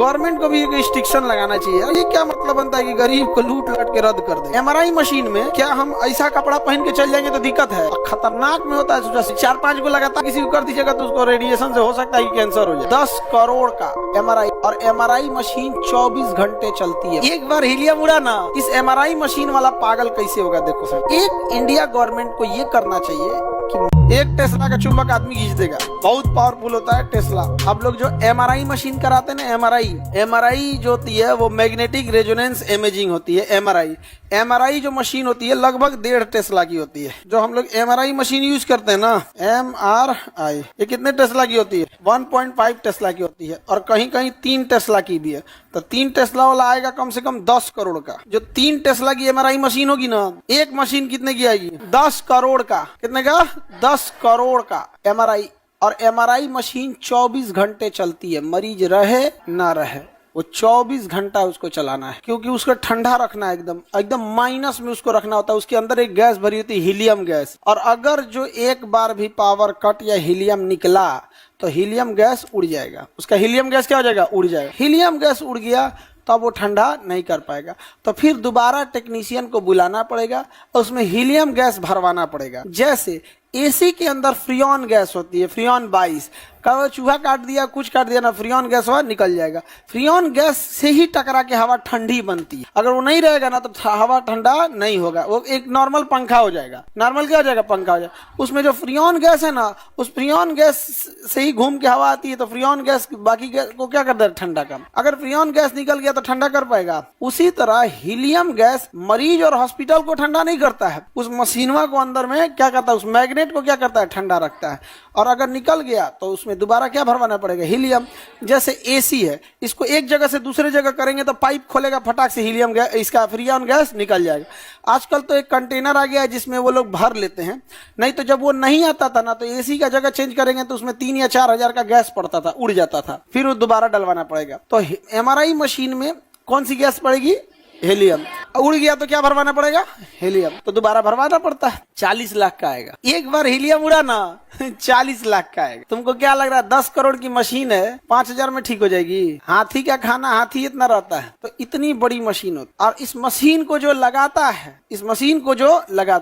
Government को भी एक रिस्ट्रिक्शन लगाना चाहिए। ये क्या मतलब बनता है कि गरीब को लूट लाट के रद्द कर दे। एमआरआई मशीन में क्या हम ऐसा कपड़ा पहन के चल जाएंगे तो दिक्कत है, खतरनाक में होता है। 4-5 को लगातार किसी को कर दीजिएगा तो उसको रेडिएशन से हो सकता है कि कैंसर हो जाए। 10 करोड़ का एमआरआई, और एमआरआई मशीन 24 घंटे चलती है। एक बार हीलियम उड़ा ना, इस एमआरआई मशीन वाला पागल कैसे होगा देखो सर। एक इंडिया गवर्नमेंट को ये करना चाहिए कि एक टेस्ला का चुंबक आदमी खींच देगा, बहुत पावरफुल होता है टेस्ला। आप लोग जो एमआरआई मशीन कराते हैं ना, एमआरआई जो होती है वो मैग्नेटिक रेजोनेंस इमेजिंग होती है। एमआरआई जो मशीन होती है लगभग 1.5 टेस्ला की होती है। जो हम लोग एमआरआई मशीन यूज करते हैं ना, एमआरआई, ये कितने टेस्ला की होती है? 1.5 टेस्ला की होती है, और कहीं कहीं 3 टेस्ला की भी है। तो 3 टेस्ला वाला आएगा कम से कम 10 करोड़ का। जो 3 टेस्ला की एमआरआई मशीन होगी ना, एक मशीन कितने की आएगी? 10 करोड़ का। कितने का? 10 करोड़ का एमआरआई। और एमआरआई मशीन 24 घंटे चलती है, मरीज रहे ना रहे वो 24 घंटा उसको चलाना है, क्योंकि उसको ठंडा रखना है, एकदम माइनस में उसको रखना होता है। उसके अंदर एक गैस भरी होती है, हीलियम गैस, और अगर जो एक बार भी पावर कट या हीलियम निकला तो हीलियम गैस उड़ जाएगा। उसका हीलियम गैस क्या हो जाएगा? उड़ जाएगा। हीलियम गैस उड़ गया तब वो ठंडा नहीं कर पाएगा, तो फिर दोबारा टेक्नीशियन को बुलाना पड़ेगा और उसमें हीलियम गैस भरवाना पड़ेगा। जैसे एसी के अंदर फ्रियोन गैस होती है, फ्रियोन 22, कभी चूहा काट दिया, कुछ काट दिया ना, फ्रियोन गैस हवा निकल जाएगा। फ्रियोन गैस से ही टकरा के हवा ठंडी बनती है। अगर वो नहीं रहेगा ना तो हवा ठंडा नहीं होगा, वो एक नॉर्मल पंखा हो जाएगा। नॉर्मल क्या हो जाएगा? पंखा हो जाएगा। उसमें जो फ्रियोन गैस है ना, उस फ्रियोन गैस से ही घूम के हवा आती है, तो फ्रियोन गैस बाकी गैस को क्या करता है? ठंडा कर। अगर फ्रियोन गैस निकल गया तो ठंडा कर पाएगा। उसी तरह हीलियम गैस मरीज और हॉस्पिटल को ठंडा नहीं करता है, उस मशीनवा को अंदर में क्या करता है? उस मैग्नेट को क्या करता है? ठंडा रखता है। और अगर निकल गया तो उसमें दोबारा क्या भरवाना पड़ेगा? हीलियम। जैसे एसी है, इसको एक जगह से दूसरे जगह करेंगे तो पाइप खोलेगा, फटाक से हीलियम गैस, इसका फ्रियोन गैस निकल जाएगा। आजकल तो एक कंटेनर आ गया है जिसमें वो लोग भर लेते हैं। नहीं तो जब वो नहीं आता था ना, तो एसी का जगह चेंज करेंगे तो उसमें 3 या 4 हजार का गैस पड़ता था, उड़ जाता था, फिर वो दोबारा डलवाना पड़ेगा। तो एमआरआई मशीन में कौन सी गैस पड़ेगी? हीलियम। उड़ गया तो क्या भरवाना पड़ेगा? हीलियम। तो दोबारा भरवाना पड़ता है। 40 लाख का आएगा। एक बार हीलियम उड़ा ना 40 लाख का आएगा। तुमको क्या लग रहा है 10 करोड़ की मशीन है, 5,000 में ठीक हो जाएगी? हाथी का खाना हाथी इतना रहता है, तो इतनी बड़ी मशीन होती। और इस मशीन को जो लगाता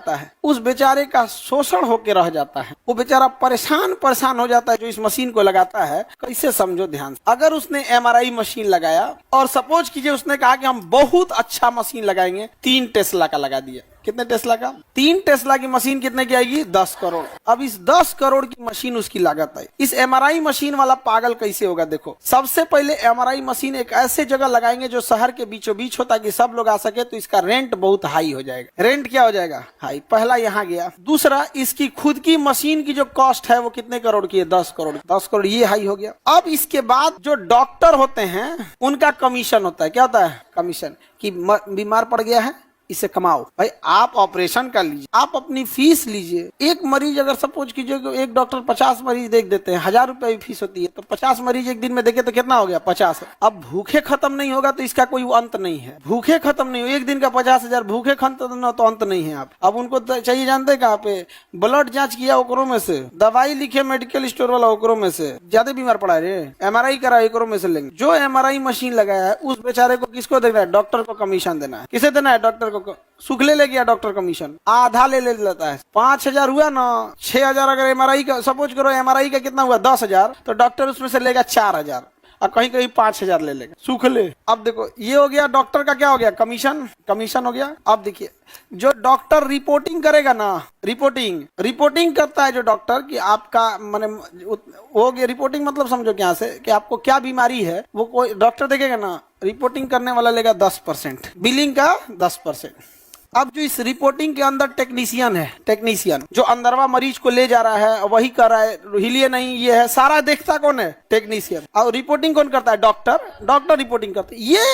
है, उस बेचारे का शोषण होके रह जाता है। वो बेचारा परेशान हो जाता है जो इस मशीन को लगाता है। कैसे समझो ध्यान से। अगर उसने एमआरआई मशीन लगाया और सपोज कीजिए उसने कहा कि हम बहुत अच्छा मशीन लगाएंगे, 3 टेस्ला का लगा दिया। कितने टेस्ला का? 3 टेस्ला की मशीन कितने की आएगी? 10 करोड़। अब इस 10 करोड़ की मशीन उसकी लागत है। इस एमआरआई मशीन वाला पागल कैसे होगा देखो। सबसे पहले एमआरआई मशीन एक ऐसे जगह लगाएंगे जो शहर के बीचों बीच हो, ताकि सब लोग आ सके। तो इसका रेंट बहुत हाई हो जाएगा। रेंट क्या हो जाएगा? हाई। पहला यहाँ गया। दूसरा, इसकी खुद की मशीन की जो कॉस्ट है वो कितने करोड़ की है? 10 करोड़। 10 करोड़ ये हाई हो गया। अब इसके बाद जो डॉक्टर होते हैं उनका कमीशन होता है। क्या होता है? कमीशन। कि बीमार पड़ गया है, इसे कमाओ भाई, आप ऑपरेशन कर लीजिए, आप अपनी फीस लीजिए। एक मरीज अगर सपोज कीजिए कि एक डॉक्टर 50 मरीज देख देते हैं, 1000 रुपए की फीस होती है, तो 50 मरीज एक दिन में देखे तो कितना हो गया? 50। अब भूखे खत्म नहीं होगा तो इसका कोई अंत नहीं है। भूखे खत्म नहीं हो, एक दिन का 50,000 भूखे खत्म न तो अंत नहीं है। आप अब उनको चाहिए जानते कहाँ पे? ब्लड जांच किया ओकरों में से, दवाई लिखे मेडिकल स्टोर वाला ओकरों में से, ज्यादा बीमार पड़ा है एमआरआई करा ओकरों में से लेंगे। जो एमआरआई मशीन लगाया है उस बेचारे को किसको देना है? डॉक्टर को कमीशन देना है। किसे देना है? डॉक्टर को। सुखले ले गया डॉक्टर कमीशन, आधा ले लेता है। 5,000 हुआ ना, 6,000 अगर एमआरआई का सपोज करो, एमआरआई का कितना हुआ? 10,000, तो डॉक्टर उसमें से लेगा 4,000 और कहीं कहीं 5,000 ले लेगा सुखले। अब देखो ये हो गया डॉक्टर का, क्या हो गया? कमीशन हो गया। अब देखिए जो डॉक्टर रिपोर्टिंग करेगा ना, रिपोर्टिंग करता है जो डॉक्टर कि आपका माने हो गया। रिपोर्टिंग मतलब समझो क्या से कि आपको क्या बीमारी है, वो कोई डॉक्टर देखेगा ना, रिपोर्टिंग करने वाला लेगा 10%, बिलिंग का 10%। अब जो इस रिपोर्टिंग के अंदर टेक्नीशियन जो अंदरवा मरीज को ले जा रहा है, वही कर रहा है, हिले नहीं, ये है सारा देखता कौन है? टेक्नीशियन। और रिपोर्टिंग कौन करता है? डॉक्टर रिपोर्टिंग करता है। ये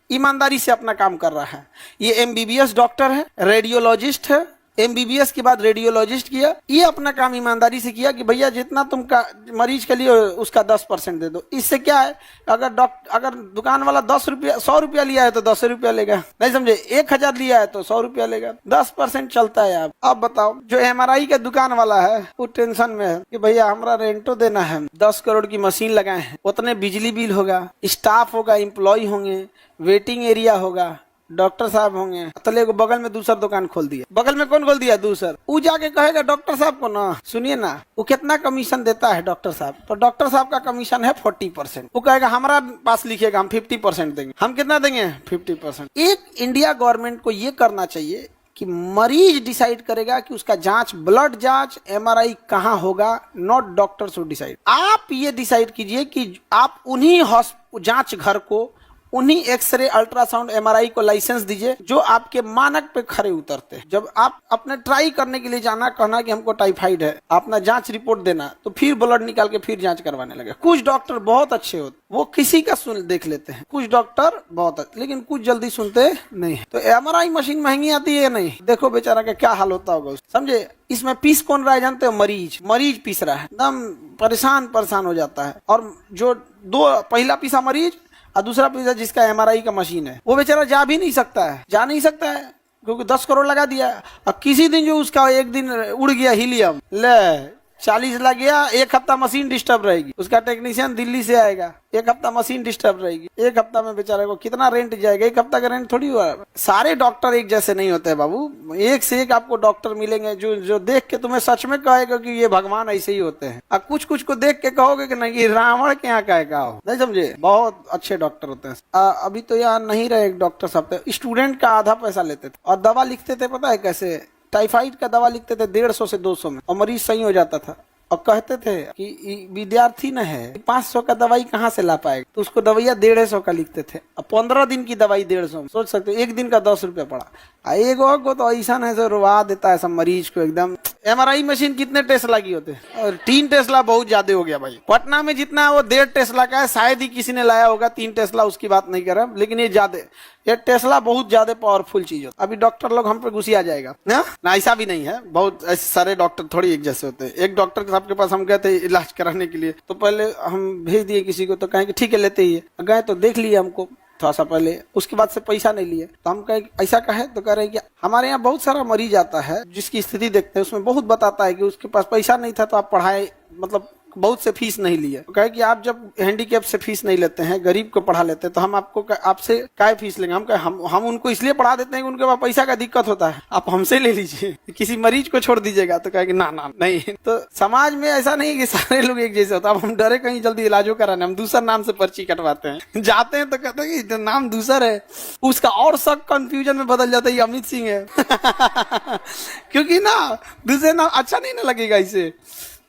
ईमानदारी से अपना काम कर रहा है। ये एमबीबीएस डॉक्टर है, रेडियोलॉजिस्ट है, MBBS के बाद रेडियोलॉजिस्ट किया। ये अपना काम ईमानदारी से किया कि भैया जितना तुम का मरीज के लिए उसका 10% दे दो। इससे क्या है, अगर दुकान वाला 100 रुपया लिया है तो 10 रुपया लेगा, नहीं समझे, 1000 लिया है तो 100 रुपया लेगा, 10% चलता है। अब बताओ जो MRI का दुकान वाला है वो टेंशन में है कि भैया हमारा रेंटो देना है, 10 करोड़ की मशीन लगाए हैं, उतने बिजली बिल होगा, स्टाफ होगा, एम्प्लॉय होंगे, वेटिंग एरिया होगा, डॉक्टर साहब होंगे, तले को बगल में दूसरा दुकान खोल दिया। बगल में कौन खोल दिया? दूसर। वो जाके कहेगा डॉक्टर साहब को ना, सुनिए ना, वो कितना कमीशन देता है डॉक्टर साहब, तो डॉक्टर साहब का कमीशन है 40%। वो कहेगा हमारा पास लिखिएगा हम 50% देंगे। हम कितना देंगे? 50%। एक इंडिया गवर्नमेंट को ये करना चाहिए कि मरीज डिसाइड करेगा कि उसका जांच, ब्लड जांच, MRI कहाँ होगा, नॉट डॉक्टर शुड डिसाइड। आप ये डिसाइड कीजिए कि आप उन्हीं जांच घर को, उन्हीं एक्सरे, अल्ट्रासाउंड, MRI को लाइसेंस दीजिए जो आपके मानक पे खरे उतरते हैं। जब आप अपने ट्राई करने के लिए जाना, कहना कि हमको टाइफाइड है, अपना जांच रिपोर्ट देना, तो फिर ब्लड निकाल के फिर जांच करवाने लगे। कुछ डॉक्टर बहुत अच्छे होते, वो किसी का देख लेते हैं, कुछ डॉक्टर बहुत अच्छे, लेकिन कुछ जल्दी सुनते नहीं है। तो MRI मशीन महंगी आती है नहीं, देखो बेचारा का क्या हाल होता होगा, समझे। इसमें पीस कौन रहा है जानते हो? मरीज पीस रहा है, एकदम परेशान हो जाता है। और जो पहला पीसा मरीज और दूसरा पीसा जिसका MRI का मशीन है, वो बेचारा जा नहीं सकता है क्योंकि 10 करोड़ लगा दिया। और किसी दिन जो उसका एक दिन उड़ गया हीलियम, ले 40 लग गया, 1 हफ्ता मशीन डिस्टर्ब रहेगी, उसका टेक्नीशियन दिल्ली से आएगा, 1 हफ्ता मशीन डिस्टर्ब रहेगी, 1 हफ्ता में बेचारे को कितना रेंट जाएगा? 1 हफ्ता का रेंट थोड़ी हुआ। सारे डॉक्टर एक जैसे नहीं होते बाबू, एक से एक आपको डॉक्टर मिलेंगे जो देख के तुम्हें सच में कहेगा कि ये भगवान ऐसे ही होते हैं, और कुछ को देख के कहोगे कि नहीं रावण के यहाँ का हो, नहीं समझे। बहुत अच्छे डॉक्टर होते हैं। अभी तो यहाँ नहीं रहे डॉक्टर साहब, स्टूडेंट का आधा पैसा लेते थे और दवा लिखते थे, पता है कैसे? टाइफाइड का दवा लिखते थे 150 से 200 में, और मरीज सही हो जाता था। और कहते थे कि विद्यार्थी न है, 500 का दवाई कहाँ से ला पाएगा, तो उसको दवाइया 150 का लिखते थे। अब 15 दिन की दवाई 150, सोच सकते हो, एक दिन का 10 रुपया पड़ा। एगो को तो ऐसा है जो रुवा देता है सब मरीज को एकदम। MRI मशीन कितने टेस्ला की होते हैं? और 3 टेस्ला बहुत ज्यादा हो गया भाई। पटना में जितना वो 1.5 टेस्ला का है, शायद ही किसी ने लाया होगा 3 टेस्ला, उसकी बात नहीं कर रहा, लेकिन ये टेस्ला बहुत ज्यादा पावरफुल चीज होता है। अभी डॉक्टर लोग हम पे गुस्सा आ जाएगा ना, ऐसा भी नहीं है, बहुत ऐसे सारे डॉक्टर थोड़ी एक जैसे होते हैं। एक डॉक्टर साहब के पास हम गए थे इलाज कराने के लिए, तो पहले हम भेज दिए किसी को, तो कहें कि ठीक है लेते ही है। गए तो देख लिए हमको थोड़ा सा पहले, उसके बाद से पैसा नहीं लिए। तो हम कहे ऐसा कहे, तो कह रहे कि हमारे यहाँ बहुत सारा मरीज आता है जिसकी स्थिति देखते हैं, उसमें बहुत बताता है कि उसके पास पैसा नहीं था तो आप पढ़ाए, मतलब बहुत से फीस नहीं लिए। तो कहे कि आप जब हैंडीकैप से फीस नहीं लेते हैं, गरीब को पढ़ा लेते हैं, तो हम आपसे काय फीस लेंगे? हम कहे हम उनको इसलिए पढ़ा देते हैं कि उनके पास पैसा का दिक्कत होता है, आप हमसे ले लीजिए, किसी मरीज को छोड़ दीजिएगा। तो कहे कि ना नहीं। तो समाज में ऐसा नहीं कि सारे लोग एक जैसे होता है। अब हम डरे कहीं जल्दी इलाजो कराने, हम दूसरा नाम से पर्ची कटवाते हैं, जाते हैं तो कहते हैं कि नाम दूसरा है, उसका और सब कंफ्यूजन में बदल जाता है, ये अमित सिंह है क्योंकि ना दूसरे नाम अच्छा नहीं ना लगेगा इसे।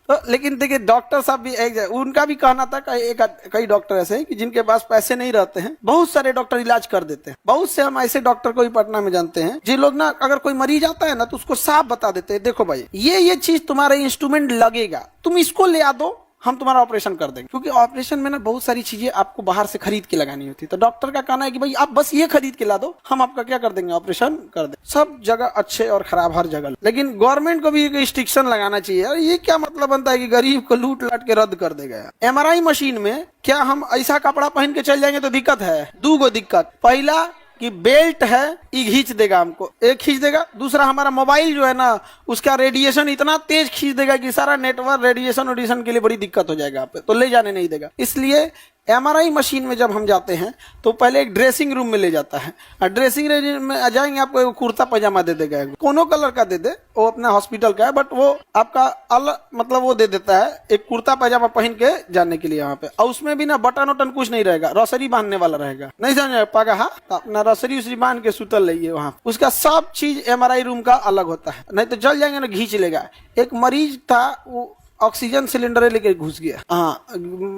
तो लेकिन देखिए डॉक्टर साहब भी उनका भी कहना था कि कई डॉक्टर ऐसे हैं कि जिनके पास पैसे नहीं रहते हैं, बहुत सारे डॉक्टर इलाज कर देते हैं। बहुत से हम ऐसे डॉक्टर को भी पटना में जानते हैं, जिन लोग ना अगर कोई मरीज आता है ना तो उसको साफ बता देते हैं, देखो भाई ये चीज तुम्हारे इंस्ट्रूमेंट लगेगा, तुम इसको ले आ दो, हम तुम्हारा ऑपरेशन कर देंगे। क्योंकि ऑपरेशन में ना बहुत सारी चीजें आपको बाहर से खरीद के लगानी होती है, तो डॉक्टर का कहना है कि भाई आप बस ये खरीद के ला दो, हम आपका क्या कर देंगे, ऑपरेशन कर देंगे। सब जगह अच्छे और खराब हर जगह, लेकिन गवर्नमेंट को भी एक रिस्ट्रिक्शन लगाना चाहिए। और ये क्या मतलब बनता है कि गरीब को लूट लाट के रद्द कर देगा। MRI मशीन में क्या हम ऐसा कपड़ा पहन के चल जाएंगे तो दिक्कत है, 2 दिक्कत। पहला कि बेल्ट है ये खींच देगा हमको, एक खींच देगा। दूसरा हमारा मोबाइल जो है ना उसका रेडिएशन इतना तेज खींच देगा कि सारा नेटवर्क रेडिएशन के लिए बड़ी दिक्कत हो जाएगा, आप तो ले जाने नहीं देगा। इसलिए MRI मशीन में जब हम जाते हैं तो पहले एक ड्रेसिंग रूम में ले जाता है, और ड्रेसिंग रूम में आ जाएंगे आपको एक कुर्ता पैजामा दे देगा, कोनो कलर का दे दे, वो अपना हॉस्पिटल का है, बट वो आपका अलग मतलब वो दे देता है एक कुर्ता पैजामा पहन के जाने के लिए वहाँ पे। और उसमें भी ना बटन वटन कुछ नहीं रहेगा, रसरी बांधने वाला रहेगा, नहीं समझ पागा। हाँ, अपना रसरी उसरी बांध के सुतल रहिए वहाँ, उसका सब चीज MRI रूम का अलग होता है, नहीं तो जल जाएंगे ना घींच लेगा। एक मरीज था, वो ऑक्सीजन सिलेंडर लेके घुस गया, हाँ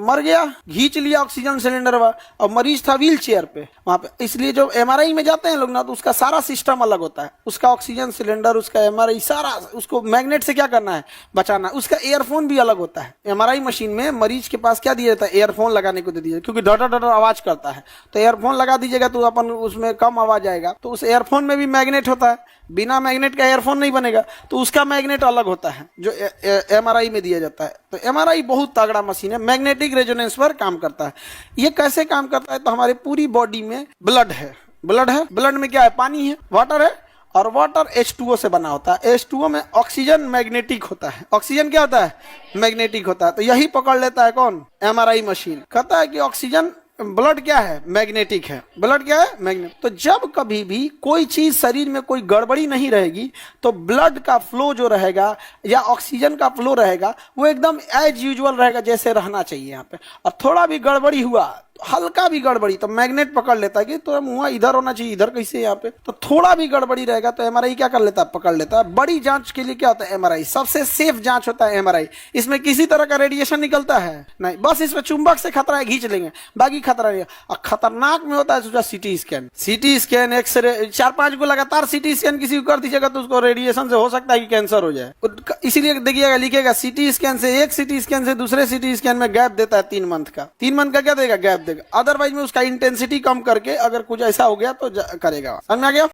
मर गया, खींच लिया ऑक्सीजन सिलेंडर और मरीज था व्हील चेयर पे वहां पे। इसलिए जो एमआरआई में जाते हैं लोग ना, तो उसका सारा सिस्टम अलग होता है, उसका ऑक्सीजन सिलेंडर, उसका एमआरआई सारा, उसको मैग्नेट से क्या करना है, बचाना। उसका एयरफोन भी अलग होता है। एमआरआई मशीन में मरीज के पास क्या दिया जाता है, एयरफोन लगाने को दे दिया, क्योंकि डटर डटर आवाज करता है, तो एयरफोन लगा दीजिएगा तो अपन उसमें कम आवाज आएगा। तो उस एयरफोन में भी मैग्नेट होता है, बिना मैग्नेट का एयरफोन नहीं बनेगा, तो उसका मैग्नेट अलग होता है जो एमआरआई में दिया जाता है। तो एमआरआई बहुत तगड़ा मशीन है, मैग्नेटिक रेजोनेंस पर काम करता है। ये कैसे काम करता है, तो हमारे पूरी बॉडी में ब्लड है, ब्लड में क्या है, पानी है, वाटर है, और वाटर H2O से बना होता है। H2O में ऑक्सीजन मैग्नेटिक होता है, ऑक्सीजन क्या होता है, मैग्नेटिक होता है। तो यही पकड़ लेता है कौन, एमआरआई मशीन। कहता है कि ऑक्सीजन, ब्लड क्या है, मैग्नेटिक है, ब्लड क्या है, मैग्नेट। तो जब कभी भी कोई चीज शरीर में कोई गड़बड़ी नहीं रहेगी, तो ब्लड का फ्लो जो रहेगा या ऑक्सीजन का फ्लो रहेगा वो एकदम एज यूजुअल रहेगा, जैसे रहना चाहिए यहाँ पे। और थोड़ा भी गड़बड़ी हुआ, हल्का भी गड़बड़ी, तो मैग्नेट पकड़ लेता है कि तो मुंह इधर होना चाहिए, इधर कैसे यहाँ पे। तो थोड़ा भी गड़बड़ी रहेगा तो एमआरआई क्या कर लेता है, पकड़ लेता है। बड़ी जांच के लिए क्या होता है, एमआरआई सबसे सेफ जांच होता है एमआरआई। इसमें किसी तरह का रेडिएशन निकलता है नहीं, बस इसमें चुंबक से खतरा है, खींच लेंगे, बाकी खतरा नहीं। और खतरनाक में होता है सोचा सीटी स्कैन, एक्सरे, 4-5 को लगातार सीटी स्कैन किसी को कर दीजिएगा तो उसको रेडिएशन से हो सकता है कि कैंसर हो जाए। इसीलिए देखिएगा, लिखेगा सीटी स्कैन से, एक सीटी स्कैन से दूसरे सीटी स्कैन में गैप देता है 3 मंथ का। 3 मंथ का क्या देगा, गैप देगा। अदरवाइज में उसका इंटेंसिटी कम करके अगर कुछ ऐसा हो गया तो करेगा। समझ में आ गया।